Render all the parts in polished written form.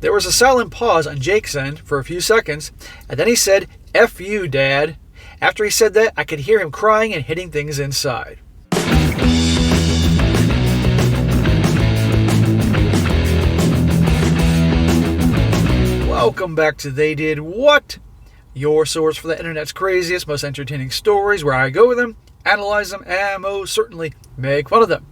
There was a silent pause on Jake's end for a few seconds, and then he said, "F you, Dad." After he said that, I could hear him crying and hitting things inside. Welcome back to They Did What? Your source for the internet's craziest, most entertaining stories, where I go with them, analyze them, and most certainly make fun of them.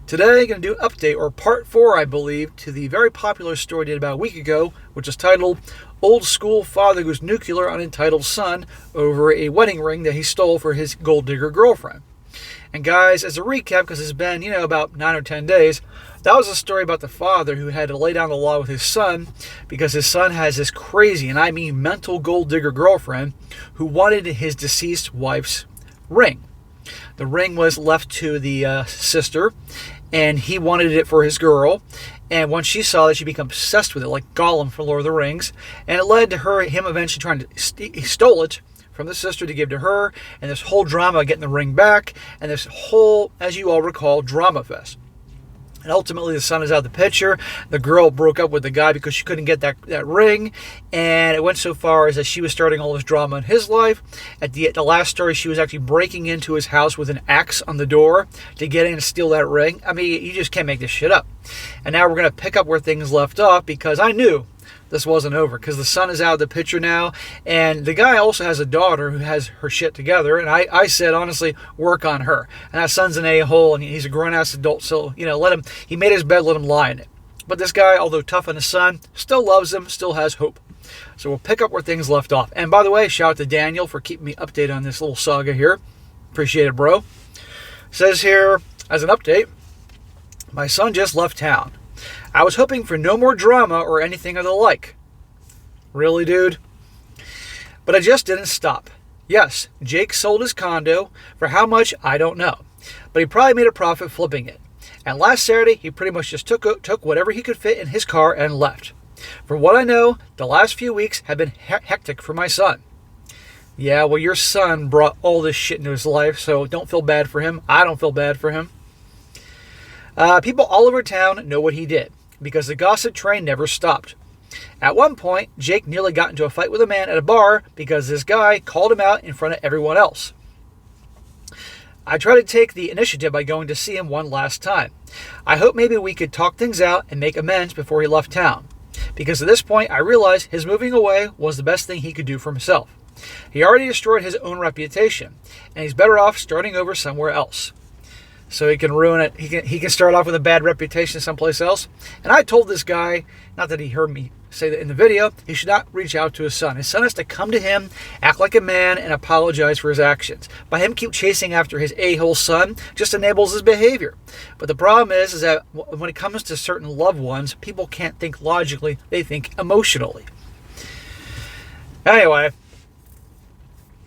Today, I'm going to do an update, or part 4, I believe, to the very popular story I did about a week ago, which is titled, Old School Father Goes Nuclear on Entitled Son Over a Wedding Ring That He Stole for His Gold Digger Girlfriend. And guys, as a recap, because it's been, about 9 or 10 days, that was a story about the father who had to lay down the law with his son because his son has this crazy, and I mean mental gold digger girlfriend who wanted his deceased wife's ring. The ring was left to the sister, and he wanted it for his girl. And once she saw that, she became obsessed with it, like Gollum from Lord of the Rings. And it led to him eventually trying to he stole it from the sister to give to her. And this whole drama getting the ring back. And this whole, as you all recall, drama fest. And ultimately, the son is out of the picture. The girl broke up with the guy because she couldn't get that ring. And it went so far as that she was starting all this drama in his life. At the last story, she was actually breaking into his house with an axe on the door to get in and steal that ring. I mean, you just can't make this shit up. And now we're going to pick up where things left off because I knew this wasn't over because the son is out of the picture now. And the guy also has a daughter who has her shit together. And I said, honestly, work on her. And that son's an a-hole and he's a grown-ass adult. So, let him, he made his bed, let him lie in it. But this guy, although tough on his son, still loves him, still has hope. So we'll pick up where things left off. And by the way, shout out to Daniel for keeping me updated on this little saga here. Appreciate it, bro. Says here, as an update, my son just left town. I was hoping for no more drama or anything of the like. Really, dude? But I just didn't stop. Yes, Jake sold his condo. For how much, I don't know. But he probably made a profit flipping it. And last Saturday, he pretty much just took whatever he could fit in his car and left. From what I know, the last few weeks have been hectic for my son. Yeah, well, your son brought all this shit into his life, so don't feel bad for him. I don't feel bad for him. People all over town know what he did, because the gossip train never stopped. At one point, Jake nearly got into a fight with a man at a bar because this guy called him out in front of everyone else. I tried to take the initiative by going to see him one last time. I hope maybe we could talk things out and make amends before he left town, because at this point I realized his moving away was the best thing he could do for himself. He already destroyed his own reputation, and he's better off starting over somewhere else. So he can ruin it. He can start off with a bad reputation someplace else. And I told this guy, not that he heard me say that in the video, he should not reach out to his son. His son has to come to him, act like a man, and apologize for his actions. By him keep chasing after his a-hole son just enables his behavior. But the problem is that when it comes to certain loved ones, people can't think logically, they think emotionally. Anyway,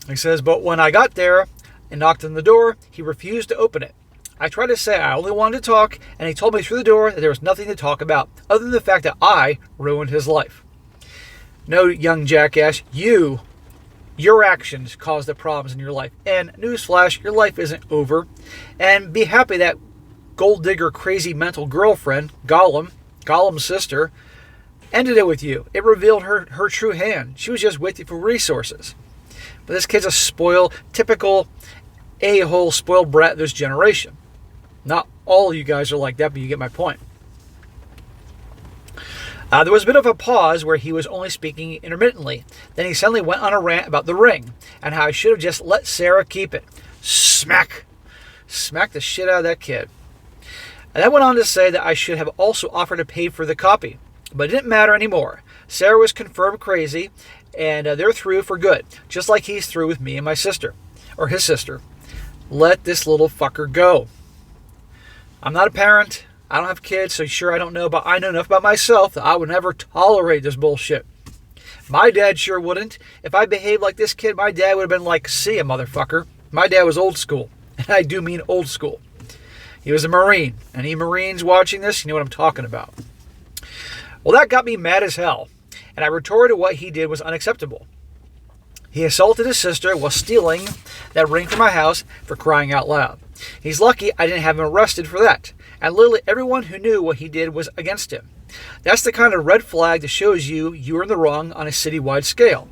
he says, but when I got there and knocked on the door, he refused to open it. I tried to say I only wanted to talk, and he told me through the door that there was nothing to talk about, other than the fact that I ruined his life. No, young jackass, your actions caused the problems in your life. And newsflash, your life isn't over. And be happy that gold digger crazy mental girlfriend, Gollum's sister, ended it with you. It revealed her true hand. She was just with you for resources. But this kid's a typical a-hole spoiled brat of this generation. Not all you guys are like that, but you get my point. There was a bit of a pause where he was only speaking intermittently. Then he suddenly went on a rant about the ring and how I should have just let Sarah keep it. Smack the shit out of that kid. And then went on to say that I should have also offered to pay for the copy. But it didn't matter anymore. Sarah was confirmed crazy, and they're through for good. Just like he's through with me and my sister. Or his sister. Let this little fucker go. I'm not a parent. I don't have kids, so sure I don't know, but I know enough about myself that I would never tolerate this bullshit. My dad sure wouldn't. If I behaved like this kid, my dad would have been like, see ya, motherfucker. My dad was old school. And I do mean old school. He was a Marine. Any Marines watching this, you know what I'm talking about. Well, that got me mad as hell. And I retorted what he did was unacceptable. He assaulted his sister while stealing that ring from my house, for crying out loud. He's lucky I didn't have him arrested for that. And literally everyone who knew what he did was against him. That's the kind of red flag that shows you're in the wrong on a citywide scale.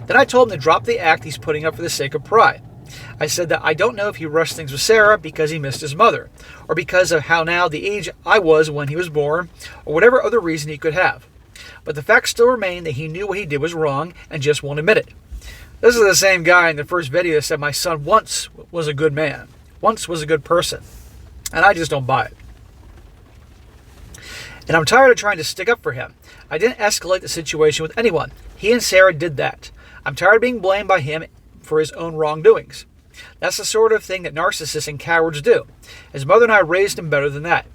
Then I told him to drop the act he's putting up for the sake of pride. I said that I don't know if he rushed things with Sarah because he missed his mother, or because of how now the age I was when he was born, or whatever other reason he could have. But the fact still remained that he knew what he did was wrong and just won't admit it. This is the same guy in the first video that said my son once was a good man, once was a good person, and I just don't buy it. And I'm tired of trying to stick up for him. I didn't escalate the situation with anyone. He and Sarah did that. I'm tired of being blamed by him for his own wrongdoings. That's the sort of thing that narcissists and cowards do. His mother and I raised him better than that.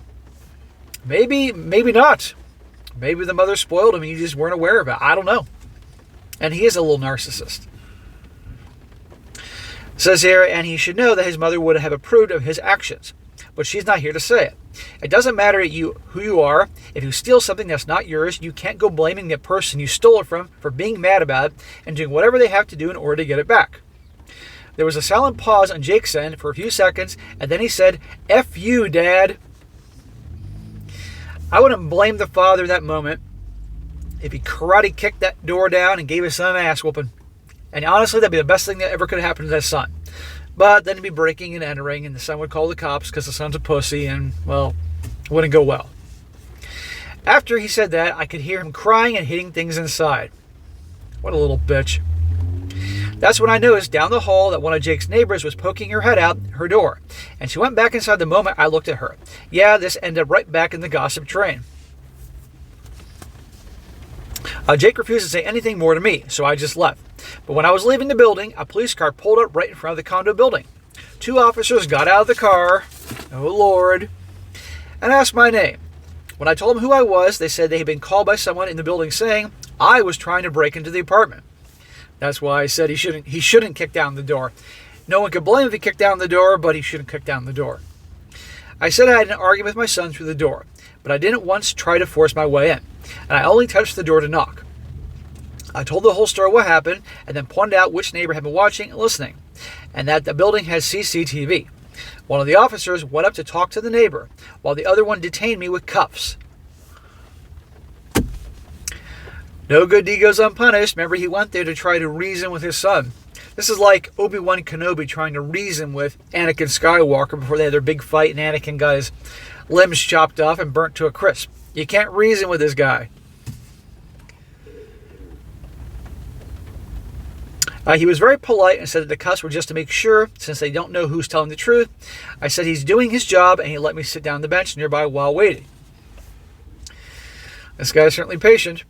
Maybe not. Maybe the mother spoiled him and you just weren't aware of it. I don't know. And he is a little narcissist. It says here, and he should know that his mother would have approved of his actions. But she's not here to say it. It doesn't matter who you are. If you steal something that's not yours, you can't go blaming the person you stole it from for being mad about it and doing whatever they have to do in order to get it back. There was a silent pause on Jake's end for a few seconds, and then he said, "F you, Dad." I wouldn't blame the father in that moment if he karate kicked that door down and gave his son an ass whooping. And honestly, that'd be the best thing that ever could have happened to that son. But then he'd be breaking and entering, and the son would call the cops because the son's a pussy, and, well, it wouldn't go well. After he said that, I could hear him crying and hitting things inside. What a little bitch. That's when I noticed down the hall that one of Jake's neighbors was poking her head out her door, and she went back inside the moment I looked at her. Yeah, this ended up right back in the gossip train. Jake refused to say anything more to me, so I just left. But when I was leaving the building, a police car pulled up right in front of the condo building. 2 officers got out of the car, oh Lord, and asked my name. When I told them who I was, they said they had been called by someone in the building saying I was trying to break into the apartment. That's why I said he shouldn't kick down the door. No one could blame him if he kicked down the door, but he shouldn't kick down the door. I said I had an argument with my son through the door, but I didn't once try to force my way in, and I only touched the door to knock. I told the whole story what happened, and then pointed out which neighbor had been watching and listening, and that the building has CCTV. One of the officers went up to talk to the neighbor, while the other one detained me with cuffs. No good deed goes unpunished. Remember, he went there to try to reason with his son. This is like Obi-Wan Kenobi trying to reason with Anakin Skywalker before they had their big fight and Anakin got his limbs chopped off and burnt to a crisp. You can't reason with this guy. He was very polite and said that the cuffs were just to make sure, since they don't know who's telling the truth. I said he's doing his job, and he let me sit down on the bench nearby while waiting. This guy's certainly patient.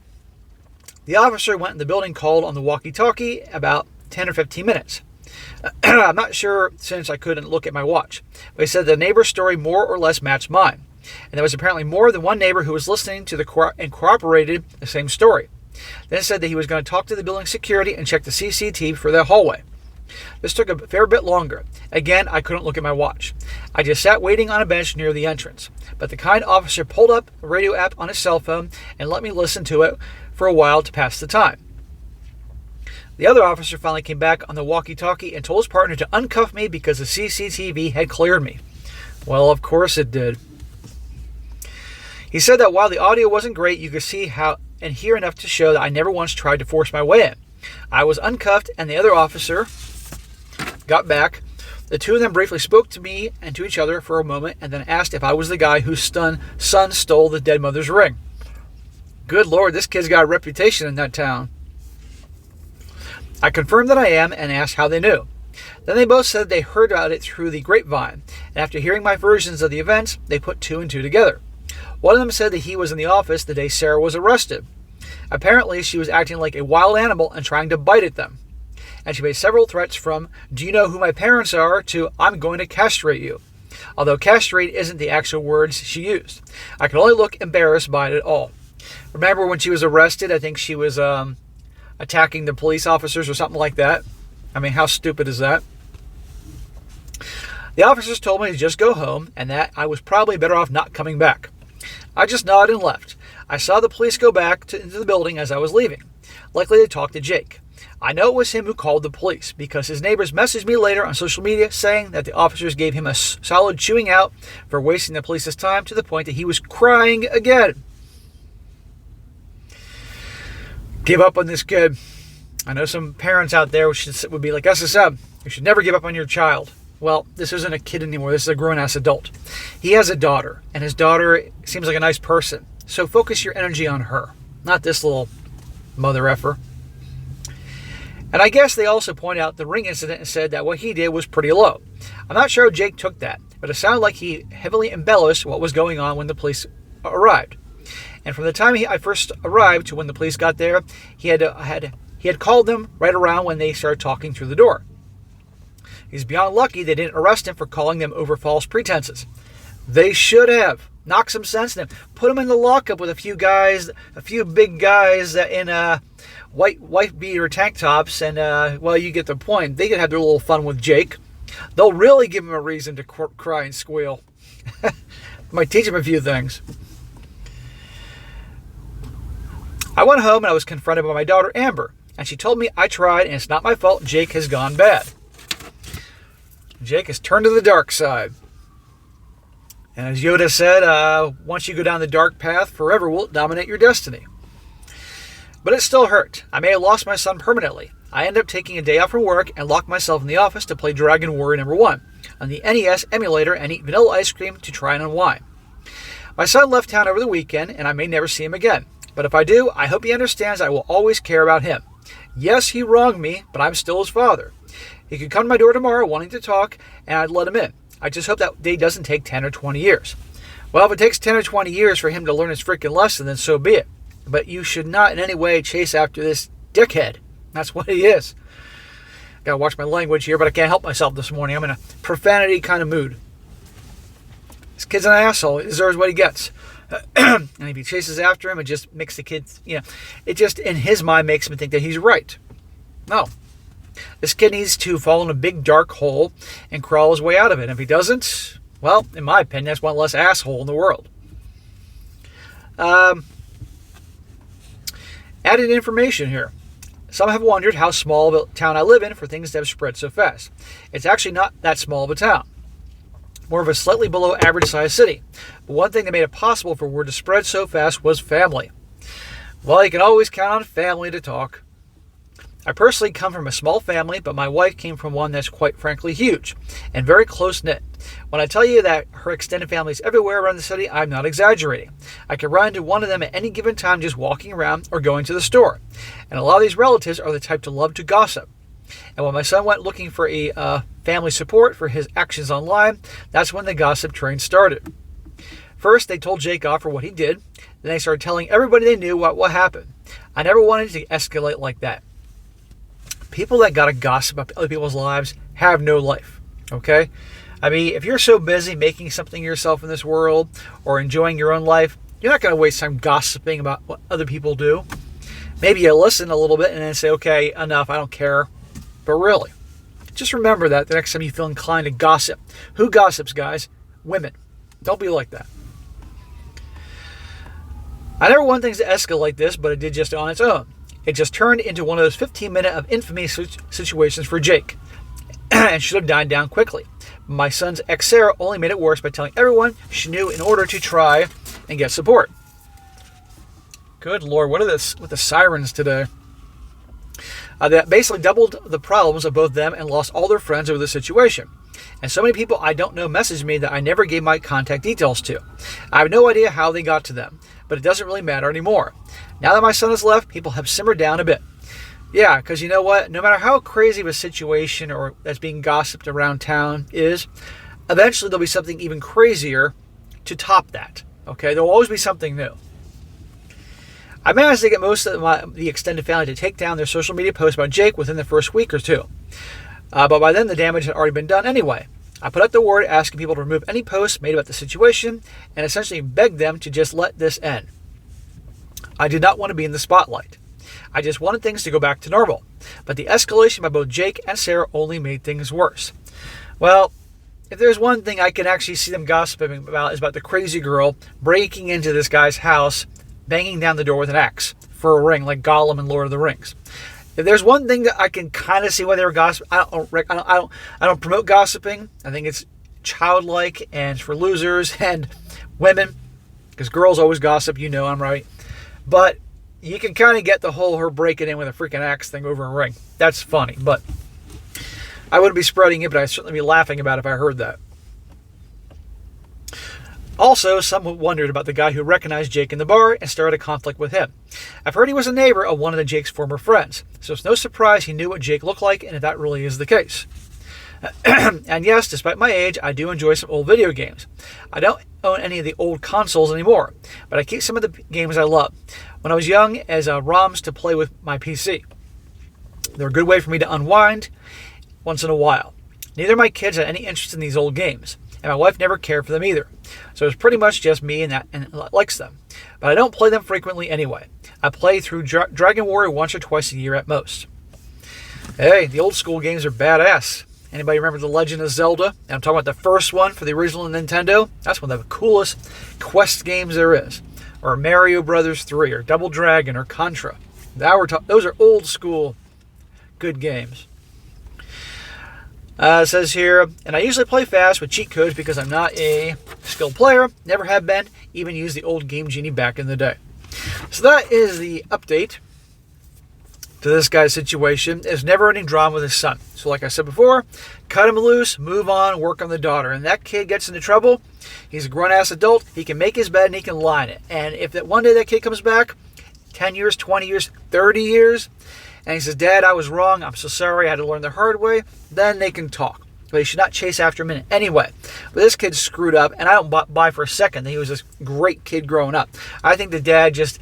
The officer went in the building, called on the walkie-talkie about 10 or 15 minutes. I'm not sure since I couldn't look at my watch, but he said the neighbor's story more or less matched mine. And there was apparently more than one neighbor who was listening to and corroborated the same story. Then said that he was going to talk to the building security and check the CCTV for their hallway. This took a fair bit longer. Again, I couldn't look at my watch. I just sat waiting on a bench near the entrance. But the kind officer pulled up a radio app on his cell phone and let me listen to it for a while to pass the time. The other officer finally came back on the walkie-talkie and told his partner to uncuff me because the CCTV had cleared me. Well, of course it did. He said that while the audio wasn't great, you could see how and hear enough to show that I never once tried to force my way in. I was uncuffed and the other officer got back. The two of them briefly spoke to me and to each other for a moment and then asked if I was the guy whose son stole the dead mother's ring. Good Lord, this kid's got a reputation in that town. I confirmed that I am and asked how they knew. Then they both said they heard about it through the grapevine, and after hearing my versions of the events, they put 2 and 2 together. One of them said that he was in the office the day Sarah was arrested. Apparently, she was acting like a wild animal and trying to bite at them. And she made several threats from, "Do you know who my parents are?" to, "I'm going to castrate you." Although castrate isn't the actual words she used. I could only look embarrassed by it at all. Remember when she was arrested, I think she was attacking the police officers or something like that. I mean, how stupid is that? The officers told me to just go home and that I was probably better off not coming back. I just nodded and left. I saw the police go back into the building as I was leaving. Likely they talked to Jake. I know it was him who called the police because his neighbors messaged me later on social media saying that the officers gave him a solid chewing out for wasting the police's time to the point that he was crying again. give up on this kid. I know some parents out there would be like, SSM, you should never give up on your child. Well, this isn't a kid anymore. This is a grown-ass adult. He has a daughter, and his daughter seems like a nice person. So focus your energy on her, not this little mother effer. And I guess they also point out the ring incident and said that what he did was pretty low. I'm not sure how Jake took that, but it sounded like he heavily embellished what was going on when the police arrived. And from the time I first arrived to when the police got there, he had called them right around when they started talking through the door. He's beyond lucky they didn't arrest him for calling them over false pretenses. They should have. Knock some sense in him. Put him in the lockup with a few big guys in white beater tank tops, and well, you get the point. They could have their little fun with Jake. They'll really give him a reason to cry and squeal. Might teach him a few things. I went home and I was confronted by my daughter Amber, and she told me I tried and it's not my fault. Jake has gone bad. Jake has turned to the dark side. And as Yoda said, once you go down the dark path, forever will dominate your destiny. But it still hurt. I may have lost my son permanently. I ended up taking a day off from work and locked myself in the office to play Dragon Warrior #1 on the NES emulator and eat vanilla ice cream to try and unwind. My son left town over the weekend, and I may never see him again. But if I do, I hope he understands I will always care about him. Yes, he wronged me, but I'm still his father. He could come to my door tomorrow wanting to talk, and I'd let him in. I just hope that day doesn't take 10 or 20 years. Well, if it takes 10 or 20 years for him to learn his freaking lesson, then so be it. But you should not in any way chase after this dickhead. That's what he is. Gotta watch my language here, but I can't help myself this morning. I'm in a profanity kind of mood. This kid's an asshole. He deserves what he gets. And if he chases after him, it just makes the kid, it just in his mind makes him think that he's right. No. This kid needs to fall in a big dark hole and crawl his way out of it. And if he doesn't, well, in my opinion, that's one less asshole in the world. Added information here. Some have wondered how small of a town I live in for things to have spread so fast. It's actually not that small of a town. More of a slightly below average sized city. But one thing that made it possible for word to spread so fast was family. Well, you can always count on family to talk. I personally come from a small family, but my wife came from one that's quite frankly huge and very close-knit. When I tell you that her extended family is everywhere around the city, I'm not exaggerating. I could run into one of them at any given time just walking around or going to the store. And a lot of these relatives are the type to love to gossip. And when my son went looking for a family support for his actions online, that's when the gossip train started. First, they told Jake off for what he did. Then they started telling everybody they knew what happened. I never wanted to escalate like that. People that gotta gossip about other people's lives have no life, okay? I mean, if you're so busy making something of yourself in this world or enjoying your own life, you're not gonna waste time gossiping about what other people do. Maybe you listen a little bit and then say, okay, enough, I don't care. But really, just remember that the next time you feel inclined to gossip. Who gossips, guys? Women. Don't be like that. I never want things to escalate like this, but it did just on its own. It just turned into one of those 15-minute of infamy situations for Jake and should have died down quickly. My son's ex Sarah only made it worse by telling everyone she knew in order to try and get support. Good Lord, what are this with the sirens today? That basically doubled the problems of both them and lost all their friends over the situation. And so many people I don't know messaged me that I never gave my contact details to. I have no idea how they got to them, but it doesn't really matter anymore. Now that my son has left, people have simmered down a bit. Yeah, because you know what? No matter how crazy of a situation or that's being gossiped around town is, eventually there'll be something even crazier to top that. Okay, there will always be something new. I managed to get most of the extended family to take down their social media posts about Jake within the first week or two. But by then, the damage had already been done anyway. I put out the word asking people to remove any posts made about the situation and essentially begged them to just let this end. I did not want to be in the spotlight. I just wanted things to go back to normal. But the escalation by both Jake and Sarah only made things worse. Well, if there's one thing I can actually see them gossiping about is about the crazy girl breaking into this guy's house, banging down the door with an axe for a ring like Gollum in Lord of the Rings. If there's one thing that I can kind of see why they were gossiping, I don't promote gossiping. I think it's childlike and it's for losers and women, because girls always gossip. You know I'm right. But you can kind of get the whole her breaking in with a freaking axe thing over a ring. That's funny, but I wouldn't be spreading it, but I'd certainly be laughing about it if I heard that. Also, some wondered about the guy who recognized Jake in the bar and started a conflict with him. I've heard he was a neighbor of one of Jake's former friends, so it's no surprise he knew what Jake looked like, and if that really is the case. And yes, despite my age, I do enjoy some old video games. I don't own any of the old consoles anymore, but I keep some of the games I love. When I was young, as ROMs to play with my PC. They're a good way for me to unwind once in a while. Neither of my kids had any interest in these old games, and my wife never cared for them either. So it's pretty much just me and likes them. But I don't play them frequently anyway. I play through Dragon Warrior once or twice a year at most. Hey, the old school games are badass. Anybody remember The Legend of Zelda? And I'm talking about the first one for the original Nintendo. That's one of the coolest quest games there is. Or Mario Brothers 3, or Double Dragon, or Contra. Those are old school good games. It says here, and I usually play fast with cheat codes because I'm not a skilled player, never have been, even used the old Game Genie back in the day. So that is the update to this guy's situation. It's never-ending drama with his son. So like I said before, cut him loose, move on, work on the daughter. And that kid gets into trouble, he's a grown-ass adult, he can make his bed and he can lie in it. And if that one day that kid comes back, 10 years, 20 years, 30 years, and he says, Dad, I was wrong, I'm so sorry, I had to learn the hard way, then they can talk. But he should not chase after him in it. Anyway, but this kid's screwed up, and I don't buy for a second that he was this great kid growing up. I think the dad just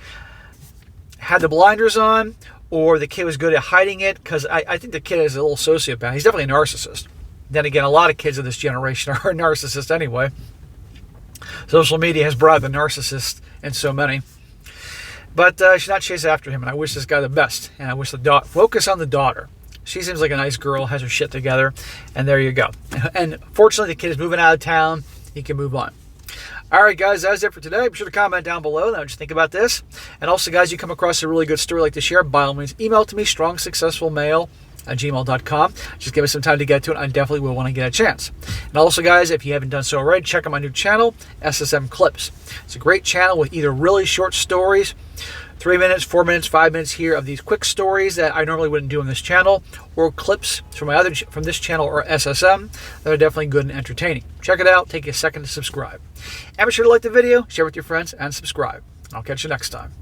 had the blinders on, or the kid was good at hiding it, because I think the kid is a little sociopath. He's definitely a narcissist. Then again, a lot of kids of this generation are narcissists anyway. Social media has brought the narcissist in so many. But I should not chase after him, and I wish this guy the best. And I wish focus on the daughter. She seems like a nice girl, has her shit together, and there you go. And fortunately, the kid is moving out of town. He can move on. All right, guys, that's it for today. Be sure to comment down below what you think about this. And also, guys, you come across a really good story like to share, by all means, email it to me, strongsuccessfulmale@gmail.com. Just give us some time to get to it. I definitely will want to get a chance. And also, guys, if you haven't done so already, check out my new channel, SSM Clips. It's a great channel with either really short stories, 3 minutes, 4 minutes, 5 minutes here of these quick stories that I normally wouldn't do on this channel, or clips from from this channel or SSM that are definitely good and entertaining. Check it out. Take a second to subscribe. And be sure to like the video, share with your friends, and subscribe. I'll catch you next time.